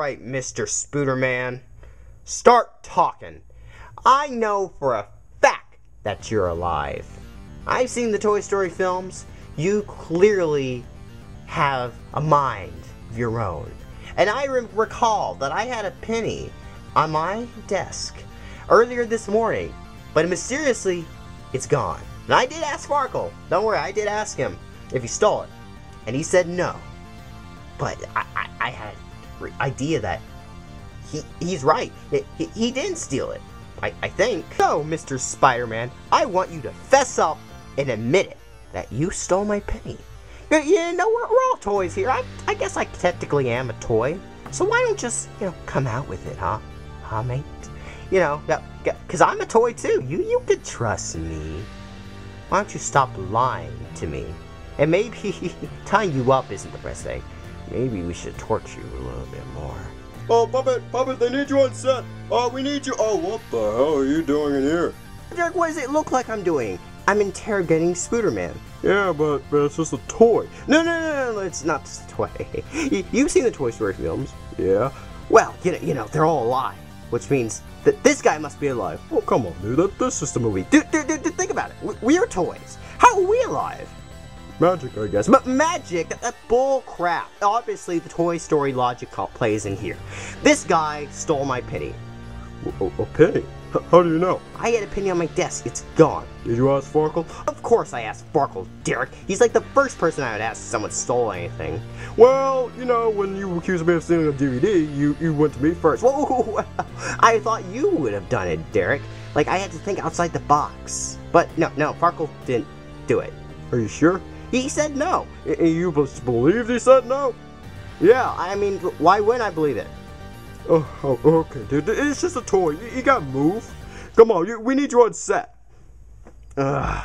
Alright, Mr. Spooderman. Start talking. I know for a fact that you're alive. I've seen the Toy Story films. You clearly have a mind of your own. And I recall that I had a penny on my desk earlier this morning, but mysteriously, it's gone. And I did ask Farkle. Don't worry, I did ask him if he stole it. And he said no. But I had an idea that he's right. He didn't steal it. I think. So, Mr. Spider-Man, I want you to fess up and admit it, that you stole my penny. You know, we're all toys here. I guess I technically am a toy. So why don't just, come out with it, huh? Huh, mate? You know, because I'm a toy too. You could trust me. Why don't you stop lying to me? And maybe tying you up isn't the best thing. Maybe we should torture you a little bit more. Oh, Puppet, they need you on set. Oh, we need you. Oh, what the hell are you doing in here? Derek, what does it look like I'm doing? I'm interrogating Spooderman. Yeah, but it's just a toy. No, it's not just a toy. You've seen the Toy Story films. Yeah. Well, you know, they're all alive, which means that this guy must be alive. Oh, come on, dude, that's just a movie. Dude, think about it. We're toys. How are we alive? Magic, I guess. Magic? That's bull crap. Obviously, the Toy Story logic plays in here. This guy stole my penny. A penny? How do you know? I had a penny on my desk. It's gone. Did you ask Farkle? Of course I asked Farkle, Derek. He's like the first person I would ask if someone stole anything. Well, you know, when you accused me of stealing a DVD, you went to me first. Whoa, I thought you would have done it, Derek. Like, I had to think outside the box. But no, Farkle didn't do it. Are you sure? He said no. You believed he said no? Yeah, I mean, why wouldn't I believe it? Oh, okay, dude. It's just a toy. You gotta move. Come on, we need you on set. Yeah,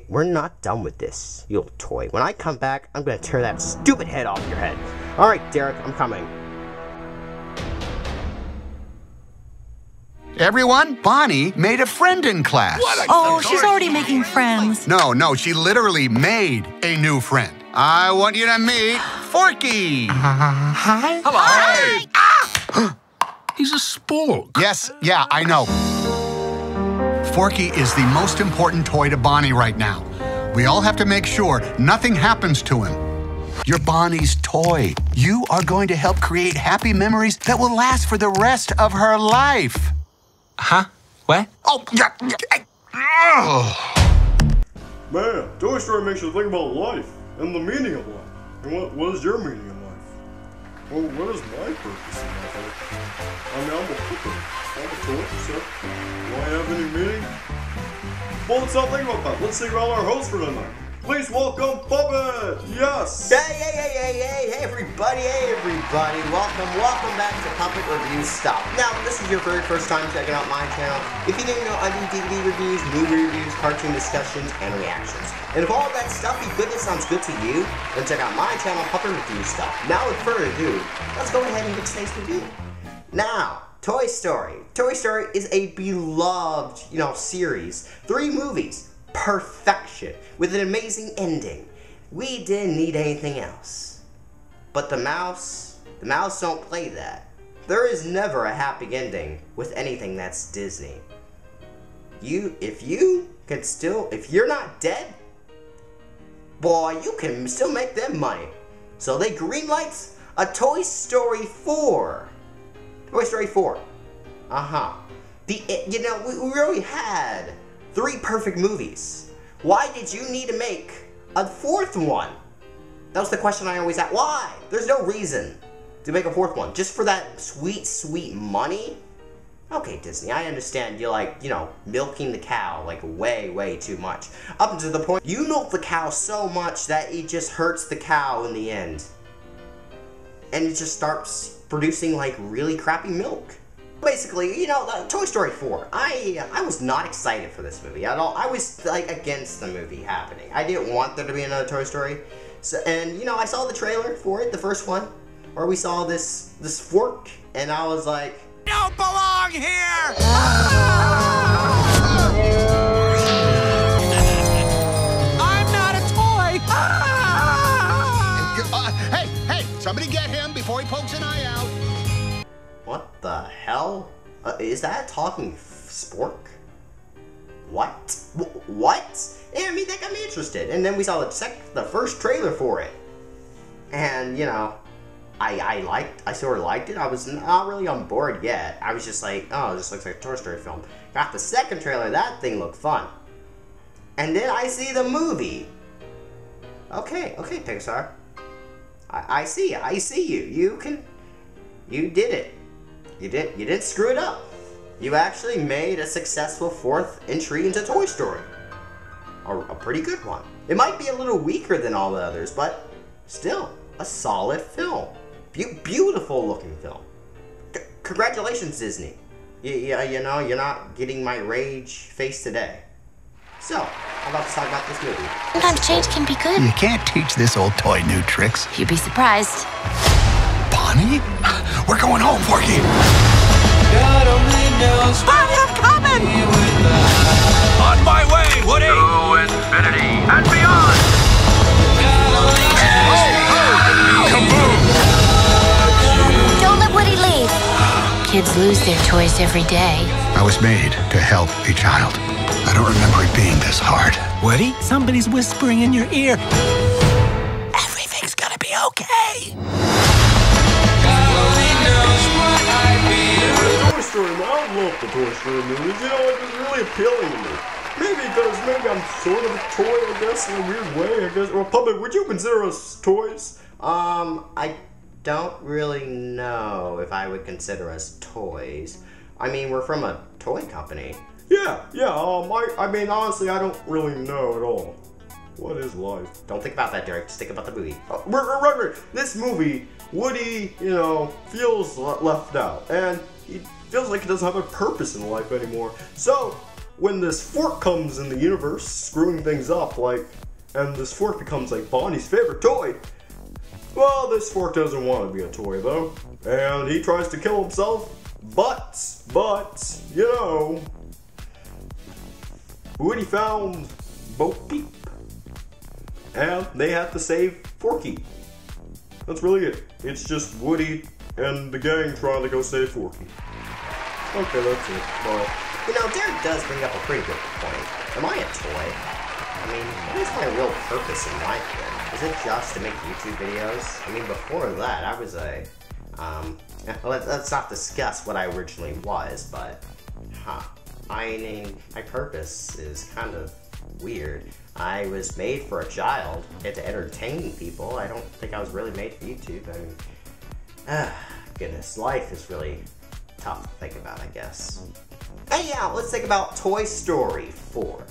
we're not done with this, you little toy. When I come back, I'm gonna tear that stupid head off your head. Alright, Derek, I'm coming. Everyone, Bonnie made a friend in class. Oh, she's already making friends. No, she literally made a new friend. I want you to meet Forky. Hi. Hello. Hi. Ah! He's a spork. Yes, yeah, I know. Forky is the most important toy to Bonnie right now. We all have to make sure nothing happens to him. You're Bonnie's toy. You are going to help create happy memories that will last for the rest of her life. Huh? What? Oh, yeah. Man, Toy Story makes you think about life and the meaning of life. And what is your meaning in life? Well, what is my purpose in life? I mean, I'm a puppet. I'm a toy, so do I have any meaning? Well, let's not think about that. Let's think about our host for tonight. Please welcome Puppet! Yes! Hey, everybody, welcome back to Puppet Review Stop. Now, if this is your very first time checking out my channel, if you didn't know, I do DVD reviews, movie reviews, cartoon discussions, and reactions. And if all that stuffy goodness sounds good to you, then check out my channel, Puppet Review Stop. Now, with further ado, let's go ahead and get today's review. Now, Toy Story. Toy Story is a beloved, series. 3 movies. Perfection, with an amazing ending. We didn't need anything else. But the mouse don't play that. There is never a happy ending with anything that's Disney. If you're not dead, boy, you can still make them money. So they greenlight a Toy Story 4. Toy Story 4. We already had 3 perfect movies. Why did you need to make a 4th one? That was the question I always asked. Why? There's no reason to make a 4th one. Just for that sweet, sweet money? Okay, Disney, I understand you're milking the cow way too much. Up to the point you milk the cow so much that it just hurts the cow in the end. And it just starts producing really crappy milk. Basically, Toy Story 4, I was not excited for this movie at all. I was, against the movie happening. I didn't want there to be another Toy Story. So, and, I saw the trailer for it, the first one, where we saw this fork, and I was like, Don't belong here! I'm not a toy! Hey, somebody get him before he pokes an eye out. what the hell? Is that a talking spork? What? What? Yeah, I mean, that got me interested. And then we saw the first trailer for it. And, you know, I sort of liked it. I was not really on board yet. I was just like, oh, it just looks like a Toy Story film. Got the second trailer, that thing looked fun. And then I see the movie. Okay, Pixar. I see you. You did it. You didn't screw it up. You actually made a successful fourth entry into Toy Story. A pretty good one. It might be a little weaker than all the others, but still a solid film. Beautiful looking film. Congratulations, Disney. You know, you're not getting my rage face today. So, how about to talk about this movie? Sometimes change can be good. You can't teach this old toy new tricks. You'd be surprised. Bonnie? We're going home, Forky. Bonnie, I'm coming! On my way, Woody! To infinity and beyond! Kaboom! Don't let Woody leave. Kids lose their toys every day. I was made to help a child. I don't remember it being this hard. Woody, somebody's whispering in your ear. Everything's gonna be okay. Toy Story, man, I love the Toy Story movies. You know, it was really appealing to me. Maybe because I'm sort of a toy, I guess, in a weird way, I guess. Well, Public, would you consider us toys? I don't really know if I would consider us toys. I mean, we're from a toy company. Yeah, I mean, honestly, I don't really know at all. What is life? Don't think about that, Derek. Just think about the movie. Right. This movie, Woody, you know, feels left out. And he feels like he doesn't have a purpose in life anymore. So, when this fork comes in the universe, screwing things up, and this fork becomes, Bonnie's favorite toy, well, this fork doesn't want to be a toy, though. And he tries to kill himself, but, you know, Woody found Bo Peep. And they have to save Forky. That's really it. It's just Woody and the gang trying to go save Forky. Okay, that's it. Bye. You know, Derek does bring up a pretty good point. Am I a toy? I mean, what is my real purpose in life then? Is it just to make YouTube videos? I mean, before that, I was let's not discuss what I originally was, but, I mean, my purpose is kind of weird. I was made for a child, get to entertain people. I don't think I was really made for YouTube. I mean, goodness, life is really tough to think about, I guess. Anyhow, let's think about Toy Story 4.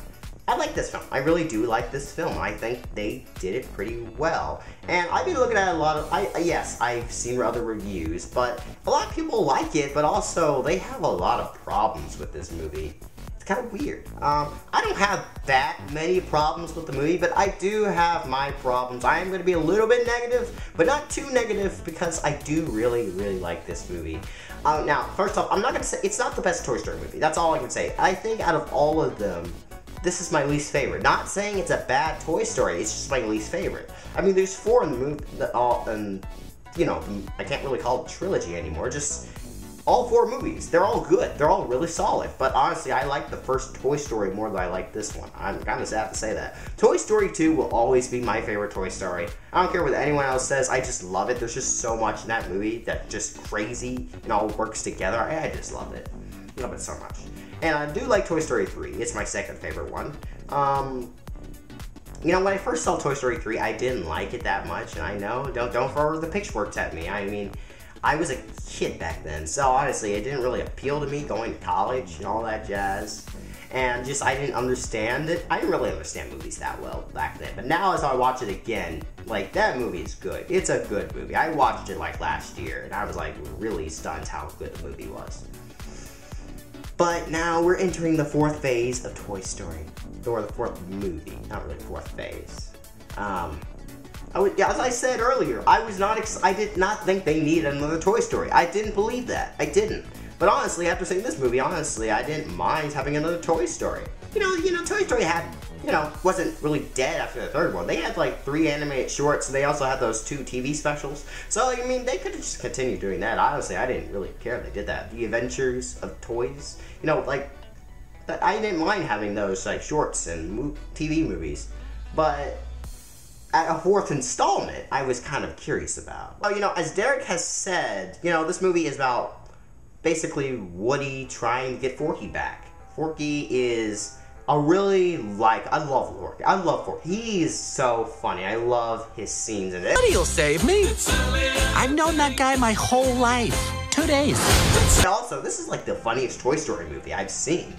I like this film. I really do like this film. I think they did it pretty well. And I've been looking at a lot of, yes, I've seen other reviews, but a lot of people like it, but also they have a lot of problems with this movie. It's kind of weird. I don't have that many problems with the movie, but I do have my problems. I am going to be a little bit negative, but not too negative, because I do really, really like this movie. Now, first off, I'm not going to say, it's not the best Toy Story movie. That's all I can say. I think out of all of them, this is my least favorite. Not saying it's a bad Toy Story, it's just my least favorite. I mean, there's 4 in the movie, and, you know, I can't really call it a trilogy anymore, just all 4 movies. They're all good. They're all really solid. But honestly, I like the first Toy Story more than I like this one. I'm kind of sad to say that. Toy Story 2 will always be my favorite Toy Story. I don't care what anyone else says. I just love it. There's just so much in that movie that's just crazy and all works together. I just love it. Love it so much. And I do like Toy Story 3. It's my second favorite one. You know, when I first saw Toy Story 3, I didn't like it that much. And I know, don't throw the pitchforks at me. I mean, I was a kid back then, so honestly, it didn't really appeal to me going to college and all that jazz. And just, I didn't understand it. I didn't really understand movies that well back then. But now as I watch it again, like, that movie is good. It's a good movie. I watched it, like, last year, and I was, like, really stunned how good the movie was. But now we're entering the 4th phase of Toy Story. Or the 4th movie, not really 4th phase. As I said earlier, I did not think they needed another Toy Story. I didn't believe that. I didn't. But honestly, after seeing this movie, honestly, I didn't mind having another Toy Story. You know, Toy Story had, wasn't really dead after the third one. They had like 3 animated shorts, and they also had those 2 TV specials. So, I mean, they could have just continued doing that. Honestly, I didn't really care if they did that. The Adventures of Toys, like, I didn't mind having those, like, shorts and TV movies. But at a 4th installment, I was kind of curious about. Well, as Derek has said, this movie is about basically Woody trying to get Forky back. Forky is I love Forky. I love Forky. He is so funny. I love his scenes in it. Woody'll save me. I've known that guy my whole life. 2 days. And also, this is like the funniest Toy Story movie I've seen.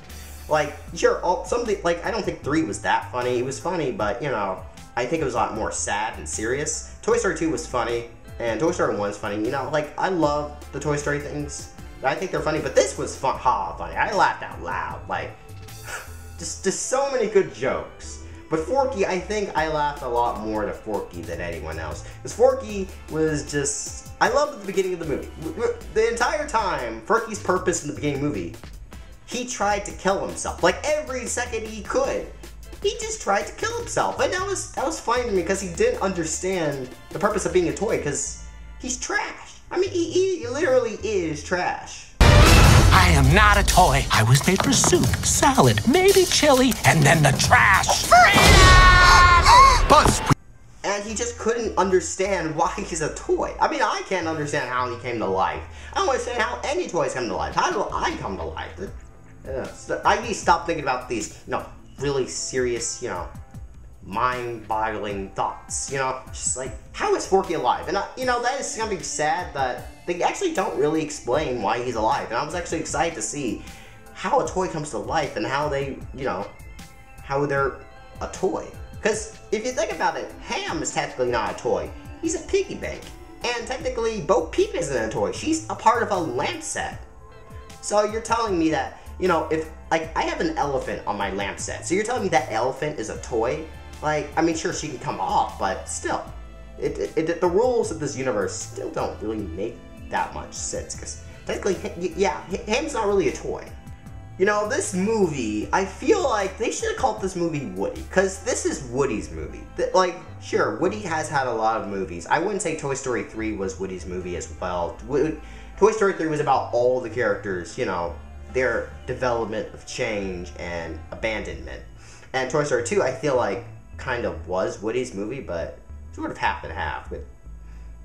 Like, sure, I don't think 3 was that funny. It was funny, but, I think it was a lot more sad and serious. Toy Story 2 was funny, and Toy Story 1 is funny. I love the Toy Story things. I think they're funny, but this was funny. I laughed out loud. Like, just so many good jokes. But Forky, I think I laughed a lot more to Forky than anyone else. Because Forky was just... I loved the beginning of the movie. The entire time, Forky's purpose in the beginning of the movie, he tried to kill himself. Like, every second he could. He just tried to kill himself. And that was funny to me because he didn't understand the purpose of being a toy, because he's trash. I mean, he literally is trash. I am not a toy. I was made for soup, salad, maybe chili, and then the trash. Buzz! And he just couldn't understand why he's a toy. I mean, I can't understand how he came to life. I don't understand how any toys come to life. How do I come to life? I need to stop thinking about these, really serious, mind-boggling thoughts, just like, how is Forky alive? And, that is something sad that they actually don't really explain why he's alive, and I was actually excited to see how a toy comes to life and how they, how they're a toy. Because if you think about it, Ham is technically not a toy, he's a piggy bank, and technically Bo Peep isn't a toy, she's a part of a lamp set. So you're telling me that, if, like, I have an elephant on my lamp set, so you're telling me that elephant is a toy? Like, I mean, sure, she can come off, but still, the rules of this universe still don't really make that much sense, because technically, yeah, Ham's not really a toy. This movie, I feel like they should have called this movie Woody, because this is Woody's movie. Like, sure, Woody has had a lot of movies. I wouldn't say Toy Story 3 was Woody's movie as well. Toy Story 3 was about all the characters, their development of change and abandonment. And Toy Story 2, I feel like, kind of was Woody's movie, but sort of half and half with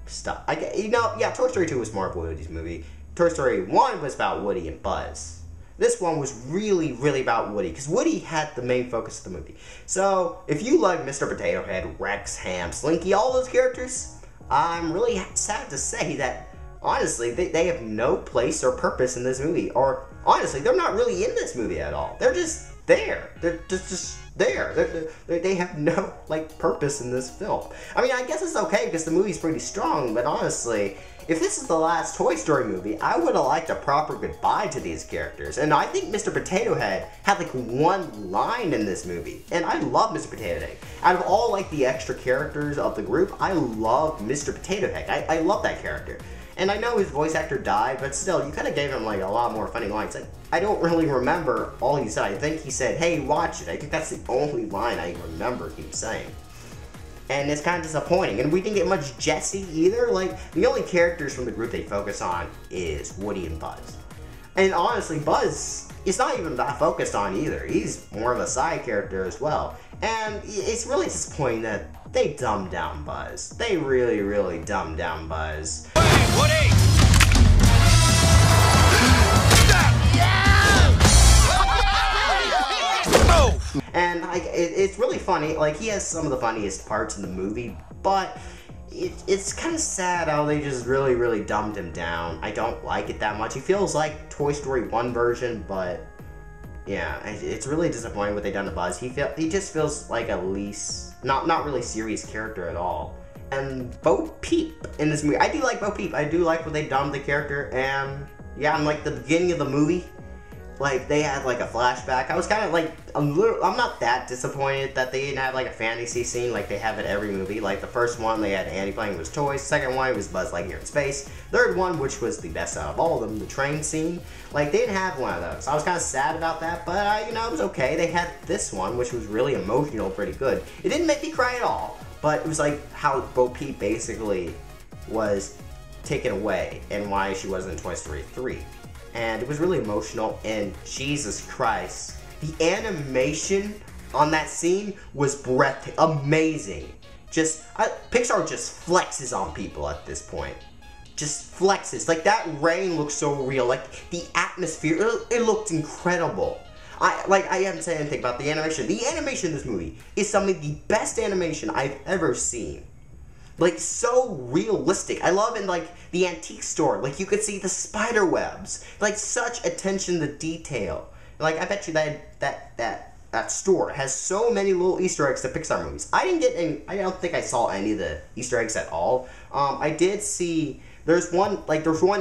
stuff. Yeah, Toy Story 2 was more of Woody's movie. Toy Story 1 was about Woody and Buzz. This one was really, really about Woody, because Woody had the main focus of the movie. So, if you like Mr. Potato Head, Rex, Ham, Slinky, all those characters, I'm really sad to say that, honestly, they have no place or purpose in this movie. Or, honestly, they're not really in this movie at all. They're just there. They're just there. They have no, like, purpose in this film. I mean, I guess it's okay because the movie's pretty strong, but honestly, if this is the last Toy Story movie, I would have liked a proper goodbye to these characters. And I think Mr. Potato Head had, like, one line in this movie. And I love Mr. Potato Head. Out of all, like, the extra characters of the group, I love Mr. Potato Head. I love that character. And I know his voice actor died, but still, you kind of gave him, like, a lot more funny lines. Like, I don't really remember all he said. I think he said, "Hey, watch it." I think that's the only line I remember him saying. And it's kind of disappointing. And we didn't get much Jessie either. Like, the only characters from the group they focus on is Woody and Buzz. And honestly, Buzz is not even that focused on either. He's more of a side character as well. And it's really disappointing that they dumbed down Buzz. They really, really dumbed down Buzz. Hey, Woody! And like, it's really funny. Like, he has some of the funniest parts in the movie, but it's kind of sad how they just really, really dumbed him down. I don't like it that much. He feels like Toy Story 1 version, but yeah, it's really disappointing what they done to Buzz. He just feels like a not really serious character at all. And Bo Peep in this movie, I do like Bo Peep. I do like what they done to the character, and yeah, in like the beginning of the movie, like they had like a flashback. I was kind of like I'm not that disappointed that they didn't have like a fantasy scene like they have in every movie. Like the first one they had Andy playing with toys, second one it was Buzz Lightyear in space, third one, which was the best out of all of them, the train scene, like they didn't have one of those. I was kind of sad about that, but you know, it was okay. They had this one, which was really emotional, pretty good. It didn't make me cry at all, but it was like how Bo Peep basically was taken away and why she wasn't in Toy Story 3. And it was really emotional, and Jesus Christ, the animation on that scene was breathtaking, amazing. Pixar just flexes on people at this point. Just flexes. Like that rain looks so real. Like the atmosphere, it looked incredible. I haven't said anything about the animation. The animation in this movie is some of the best animation I've ever seen. Like, so realistic. I love in, like, the antique store. Like, you could see the spider webs. Like, such attention to detail. Like, I bet you that store has so many little Easter eggs to Pixar movies. I don't think I saw any of the Easter eggs at all. I did see, there's one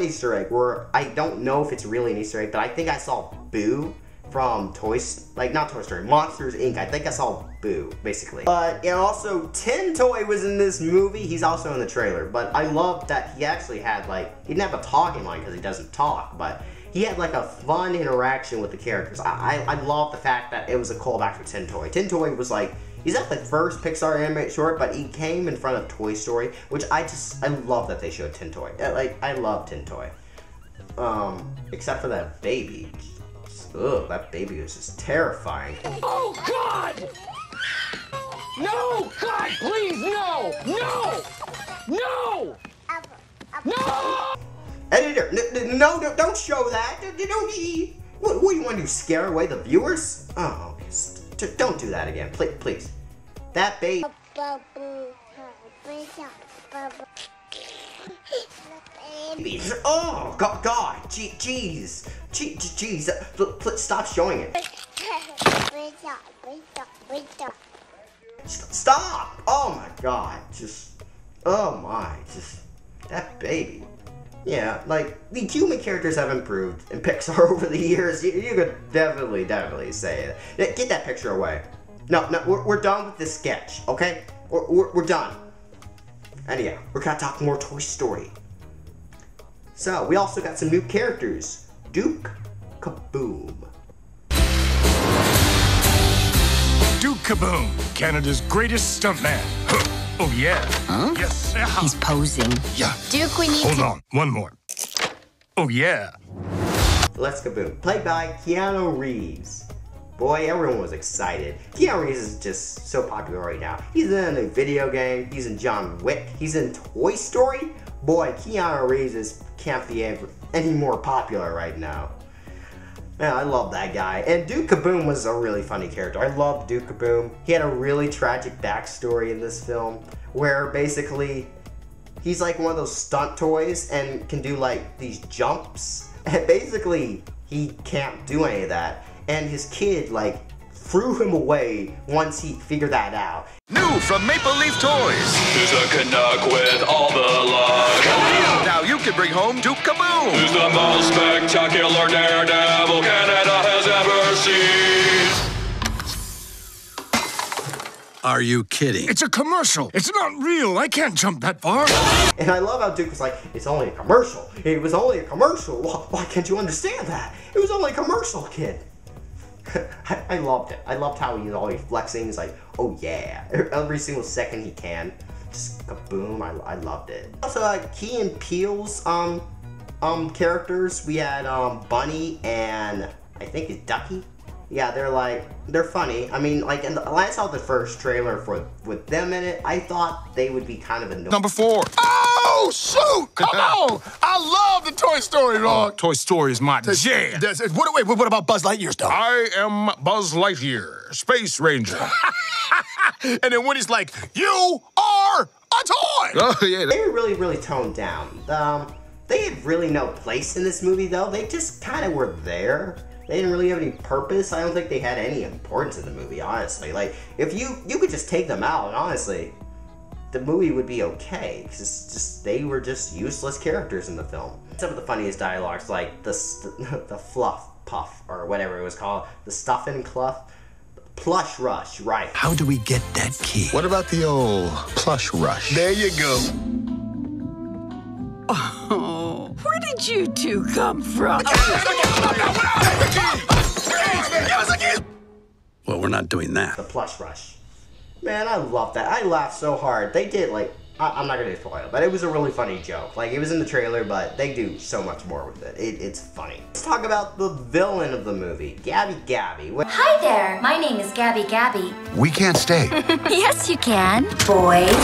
Easter egg where I don't know if it's really an Easter egg, but I think I saw Boo from not Toy Story, Monsters, Inc. I think I saw Boo, basically. But, you know, also, Tin Toy was in this movie. He's also in the trailer. But I love that he actually had, like, he didn't have a talking line because he doesn't talk, but he had, like, a fun interaction with the characters. I love the fact that it was a callback to Tin Toy. Tin Toy was, like, he's not the first Pixar animated short, but he came in front of Toy Story, which I love that they showed Tin Toy. Like, I love Tin Toy. Except for that baby. Ugh, that baby was just terrifying. Oh, God! No! God, please, no! No! No! No! Editor, no, don't show that. What do you want to do, scare away the viewers? Oh, don't do that again, please. That baby... Oh, God, jeez. Stop showing it. Stop! Oh my God, that baby. Yeah, like, the human characters have improved in Pixar over the years. You could definitely say it. Get that picture away. No, we're done with this sketch, okay? We're done. Anyhow, we're gonna talk more Toy Story. So, we also got some new characters. Duke Kaboom. Duke Kaboom, Canada's greatest stuntman. Oh, yeah. Huh? Yes. He's posing. Yeah. Duke, we need Hold to... on, one more. Oh, yeah. Let's Kaboom, played by Keanu Reeves. Boy, everyone was excited. Keanu Reeves is just so popular right now. He's in a video game, he's in John Wick, he's in Toy Story. Boy, Keanu Reeves can't be any more popular right now. Man, I love that guy. And Duke Kaboom was a really funny character. I love Duke Kaboom. He had a really tragic backstory in this film where basically he's like one of those stunt toys and can do like these jumps. And basically he can't do any of that. And his kid like threw him away once he figured that out. New from Maple Leaf Toys. Who's a Canuck with all the luck? Now you can bring home Duke Kaboom. Who's the most spectacular daredevil Canada has ever seen? Are you kidding? It's a commercial. It's not real. I can't jump that far. And I love how Duke was like, it's only a commercial. It was only a commercial. Why can't you understand that? It was only a commercial, kid. I loved it. I loved how he's always flexing. He's like, oh yeah, every single second he can. Just kaboom. I loved it. Also, Key and Peele's characters. We had Bunny and I think it's Ducky. Yeah, they're funny. I mean, like, when I saw the first trailer with them in it, I thought they would be kind of annoying. Number 4. Oh, shoot! Come on! I love the Toy Story, dog. Toy Story is my jam. What about Buzz Lightyear's dog? I am Buzz Lightyear, Space Ranger. And then Woody's like, you are a toy! Oh, yeah. They were really toned down. They had really no place in this movie, though. They just kind of were there. They didn't really have any purpose. I don't think they had any importance in the movie, honestly. Like, if you could just take them out, honestly. the movie would be okay, because they were just useless characters in the film. Some of the funniest dialogues, like the fluff puff, or whatever it was called, the stuffin' cluff, plush rush, right. How do we get that key? What about the old plush rush? There you go. Oh, where did you two come from? Well, we're not doing that. The plush rush. Man, I love that. I laughed so hard. They did, like, I'm not gonna spoil it, but it was a really funny joke. Like, it was in the trailer, but they do so much more with it. It's funny. Let's talk about the villain of the movie, Gabby Gabby. Hi there, my name is Gabby Gabby. We can't stay. Yes, you can, boys.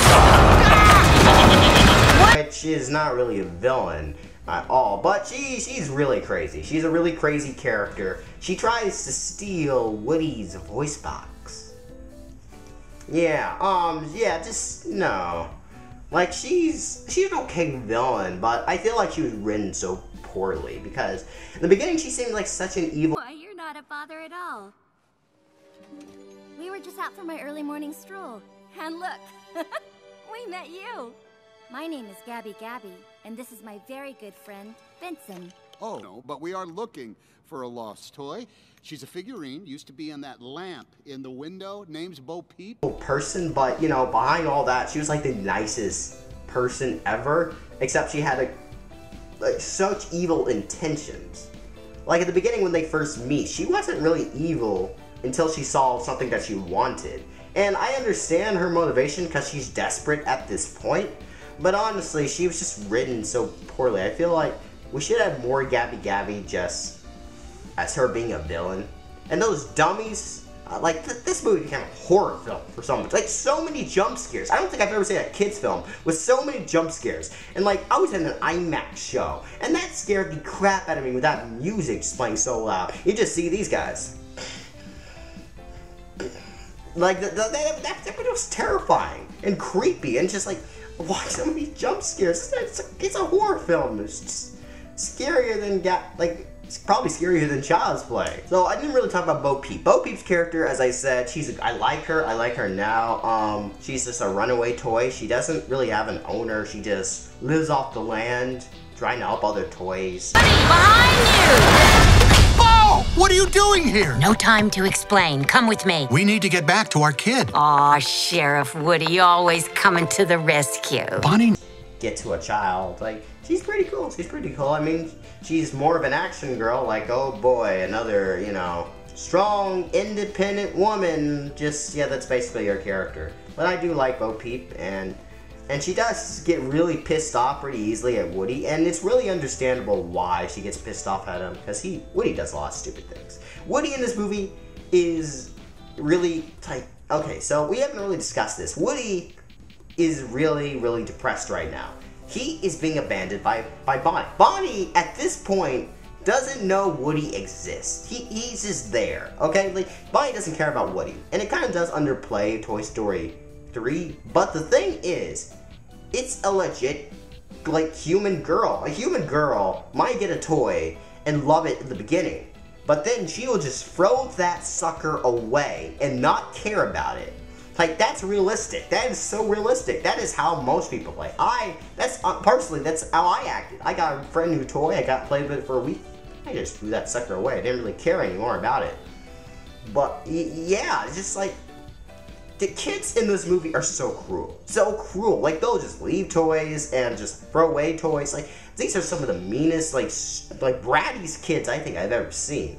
Which is not really a villain at all, but she's really crazy. She's a really crazy character. She tries to steal Woody's voice box. Yeah, just, no. Like, she's an okay villain, but I feel like she was written so poorly, because in the beginning she seemed like such an evil... Why, you're not a bother at all. We were just out for my early morning stroll, and look, we met you. My name is Gabby Gabby, and this is my very good friend, Benson. Oh, no, but we are looking for a lost toy. She's a figurine, used to be in that lamp in the window. Name's Bo Peep. Person, but, you know, behind all that, she was like the nicest person ever, except she had like such evil intentions. Like, at the beginning when they first meet, she wasn't really evil until she saw something that she wanted. And I understand her motivation because she's desperate at this point, but honestly, she was just written so poorly. I feel like we should have more Gabby Gabby just as her being a villain. And those dummies, like, this movie became a horror film for so much. Like, so many jump scares. I don't think I've ever seen a kid's film with so many jump scares. And, like, I was in an IMAX show, and that scared the crap out of me with that music just playing so loud. You just see these guys. Like, that was terrifying and creepy, and just, like, why so many jump scares? It's a horror film. It's just scarier than, it's probably scarier than Child's Play. So I didn't really talk about Bo Peep. Bo Peep's character, as I said, I like her now. She's just a runaway toy. She doesn't really have an owner. She just lives off the land, trying to help other toys. Buddy, behind you! Oh, what are you doing here? No time to explain. Come with me. We need to get back to our kid. Aw, Sheriff Woody, always coming to the rescue. Bonnie. Get to a child. Like, she's pretty cool. She's pretty cool. I mean, she's more of an action girl. Like, oh boy, another, you know, strong, independent woman. Just, yeah, that's basically her character. But I do like Bo Peep, and she does get really pissed off pretty easily at Woody, and it's really understandable why she gets pissed off at him, because Woody does a lot of stupid things. Woody in this movie is really, like, okay, so we haven't really discussed this. Woody is really, really depressed right now. He is being abandoned by Bonnie. Bonnie, at this point, doesn't know Woody exists. He's just there, okay? Like, Bonnie doesn't care about Woody, and it kind of does underplay Toy Story 3, but the thing is, it's a legit, like, human girl. A human girl might get a toy and love it in the beginning, but then she will just throw that sucker away and not care about it. Like, that's realistic. That is so realistic. That is how most people play. Personally, that's how I acted. I got a brand new toy, I played with it for a week, I just threw that sucker away. I didn't really care anymore about it. But, yeah, it's just like, the kids in this movie are so cruel. So cruel. Like, they'll just leave toys and just throw away toys. Like, these are some of the meanest, like brattiest kids I think I've ever seen.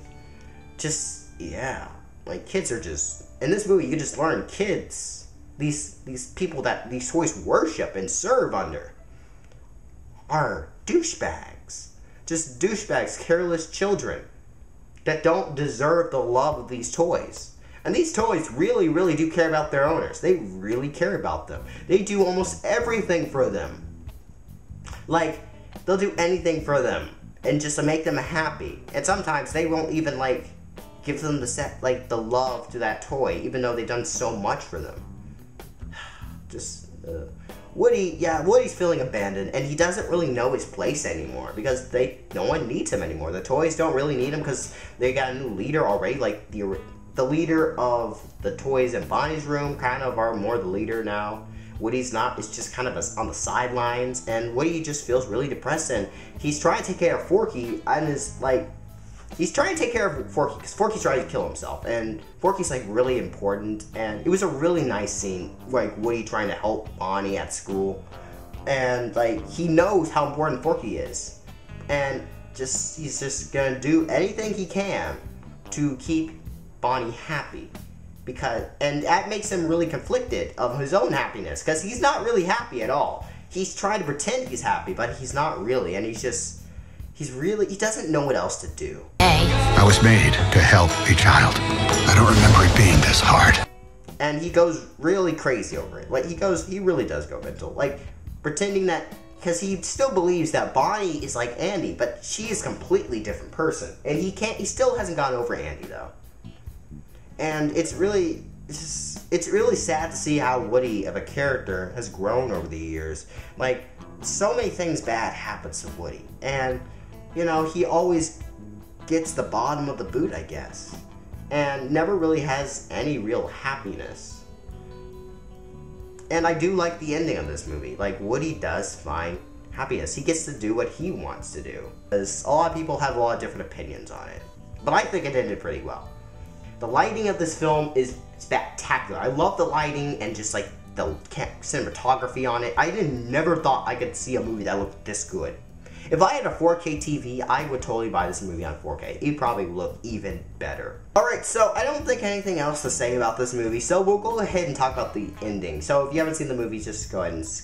Just, yeah. Like, kids are just... In this movie, you can just learn kids, these people that these toys worship and serve under, are douchebags. Just douchebags, careless children that don't deserve the love of these toys. And these toys really, really do care about their owners. They really care about them. They do almost everything for them. Like, they'll do anything for them and just to make them happy. And sometimes they won't even, like, give them the love to that toy, even though they've done so much for them. Just, Woody's feeling abandoned, and he doesn't really know his place anymore, because no one needs him anymore. The toys don't really need him, because they got a new leader already, like, the leader of the toys in Bonnie's room kind of are more the leader now. Woody's not, it's just kind of on the sidelines, and Woody just feels really depressed, and he's trying to take care of Forky, and is like, he's trying to take care of Forky, because Forky's trying to kill himself, and Forky's like really important, and it was a really nice scene, like Woody trying to help Bonnie at school, and like, he knows how important Forky is, and he's just gonna do anything he can to keep Bonnie happy. And that makes him really conflicted of his own happiness, because he's not really happy at all. He's trying to pretend he's happy, but he's not really, and he doesn't know what else to do. I was made to help a child. I don't remember it being this hard. And he goes really crazy over it. Like, he really does go mental. Like, pretending that, because he still believes that Bonnie is like Andy, but she is a completely different person. And he still hasn't gotten over Andy, though. And it's really sad to see how Woody of a character has grown over the years. Like, so many things bad happens to Woody, and you know, he always gets the bottom of the boot, I guess, and never really has any real happiness. And I do like the ending of this movie. Like, Woody does find happiness. He gets to do what he wants to do. Because a lot of people have a lot of different opinions on it, but I think it ended pretty well. The lighting of this film is spectacular. I love the lighting and just like the cinematography on it. I never thought I could see a movie that looked this good. If I had a 4K TV, I would totally buy this movie on 4K. It'd probably look even better. Alright, so I don't think anything else to say about this movie, so we'll go ahead and talk about the ending. So if you haven't seen the movie, just go ahead and,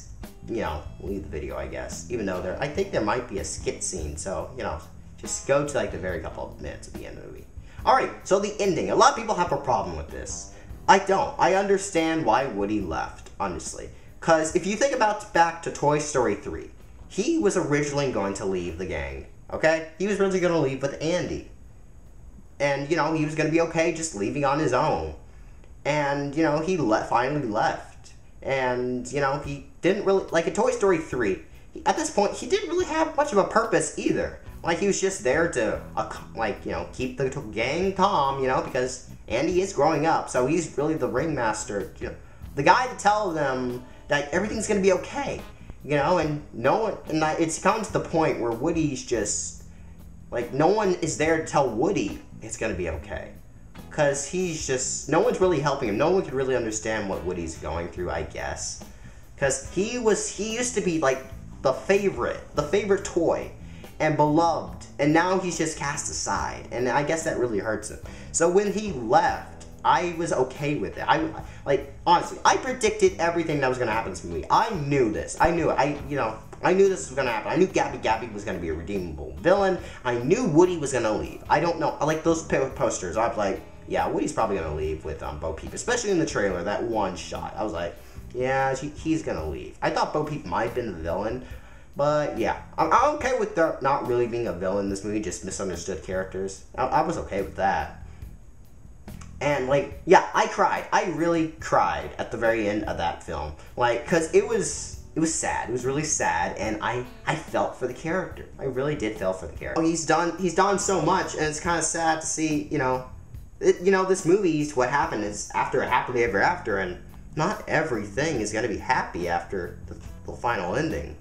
you know, leave the video, I guess. Even though I think there might be a skit scene, so, you know, just go to like the very couple of minutes at the end of the movie. Alright, so the ending. A lot of people have a problem with this. I don't. I understand why Woody left, honestly. Because if you think about back to Toy Story 3, he was originally going to leave the gang, okay? He was originally going to leave with Andy. And, you know, he was going to be okay just leaving on his own. And, you know, he finally left. And, you know, he didn't really, like in Toy Story 3, at this point, he didn't really have much of a purpose either. Like, he was just there to, like, you know, keep the gang calm, you know, because Andy is growing up, so he's really the ringmaster, you know, the guy to tell them that everything's gonna be okay, you know, and no one, and it's come to the point where Woody's just, like, no one is there to tell Woody it's gonna be okay, because he's just, no one's really helping him, no one could really understand what Woody's going through, I guess, because he used to be, like, the favorite toy, and beloved, and now he's just cast aside, and I guess that really hurts him. So when he left, I was okay with it. Like, honestly, I predicted everything that was going to happen in this movie. I knew this. I knew it. I knew this was going to happen. I knew Gabby was going to be a redeemable villain. I knew Woody was going to leave. I don't know. I like those posters. I was like, yeah, Woody's probably going to leave with Bo Peep, especially in the trailer, that one shot. I was like, yeah, he's going to leave. I thought Bo Peep might have been the villain. But yeah, I'm okay with there not really being a villain in this movie, just misunderstood characters. I was okay with that. And like, yeah, I cried. I really cried at the very end of that film. Like, cause it was sad. It was really sad, and I felt for the character. I really did feel for the character. He's done so much, and it's kind of sad to see, you know, this movie, what happened is after a happily ever after, and not everything is gonna be happy after the final ending.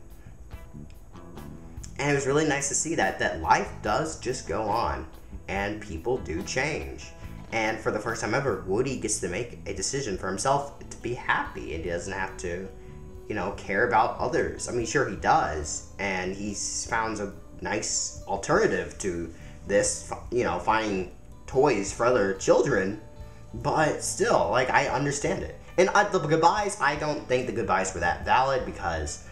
And it was really nice to see that life does just go on, and people do change. And for the first time ever, Woody gets to make a decision for himself to be happy, and he doesn't have to, you know, care about others. I mean, sure he does, and he's found a nice alternative to this, you know, finding toys for other children, but still, like, I understand it. And the goodbyes, I don't think the goodbyes were that valid, because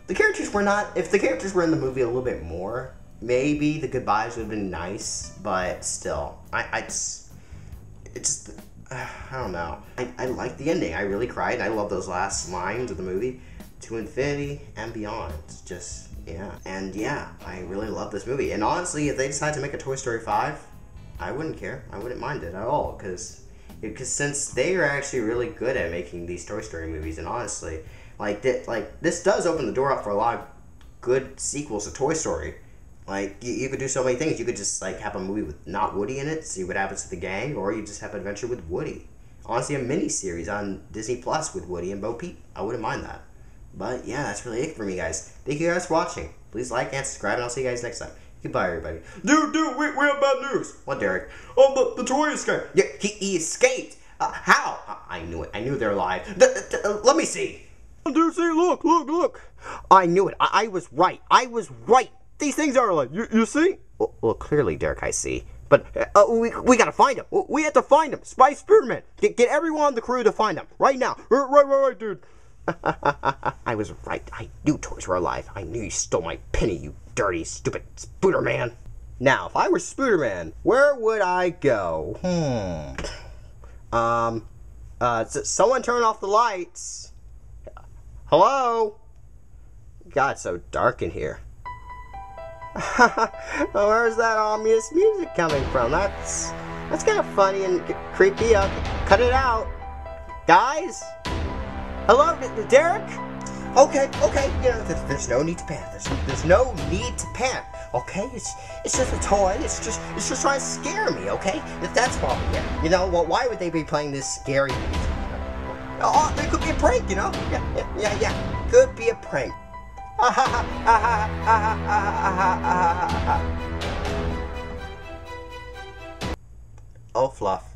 the characters were not, if the characters were in the movie a little bit more, maybe the goodbyes would have been nice, but still, I don't know. I like the ending. I really cried. I love those last lines of the movie, to infinity and beyond. It's just, yeah. And yeah, I really love this movie. And honestly, if they decide to make a Toy Story 5, I wouldn't care. I wouldn't mind it at all, because since they are actually really good at making these Toy Story movies, and honestly, this does open the door up for a lot of good sequels to Toy Story. Like, you could do so many things. You could just, like, have a movie with not Woody in it, see what happens to the gang, or you just have an adventure with Woody. honestly a mini-series on Disney Plus with Woody and Bo Peep. I wouldn't mind that. But yeah, that's really it for me, guys. Thank you guys for watching. Please like and subscribe, and I'll see you guys next time. Goodbye, everybody. Dude, we have bad news. What, Derek? Oh, the toy escaped. Yeah, he escaped. How? I knew it. I knew they're alive. Let me see. Dude, see, look. I knew it. I was right. I was right. These things are alive. You see? Well, clearly, Derek, I see. But we gotta find him. We have to find him. Spy Spooderman. Get everyone on the crew to find him right now. Right, dude. I was right. I knew toys were alive. I knew you stole my penny, you dirty, stupid Spooderman. Now, if I were Spooderman, where would I go? Someone turn off the lights. Hello? God, it's so dark in here. Where's that ominous music coming from? That's kind of funny and creepy. Cut it out. Guys? Hello, Derek? Okay. You know, there's no need to panic. There's no need to panic. Okay, it's just a toy. It's just trying to scare me. Okay, if that's probably it. You know, well, why would they be playing this scary music? Oh, it could be a prank. You know? Yeah. Could be a prank. Oh, Fluff.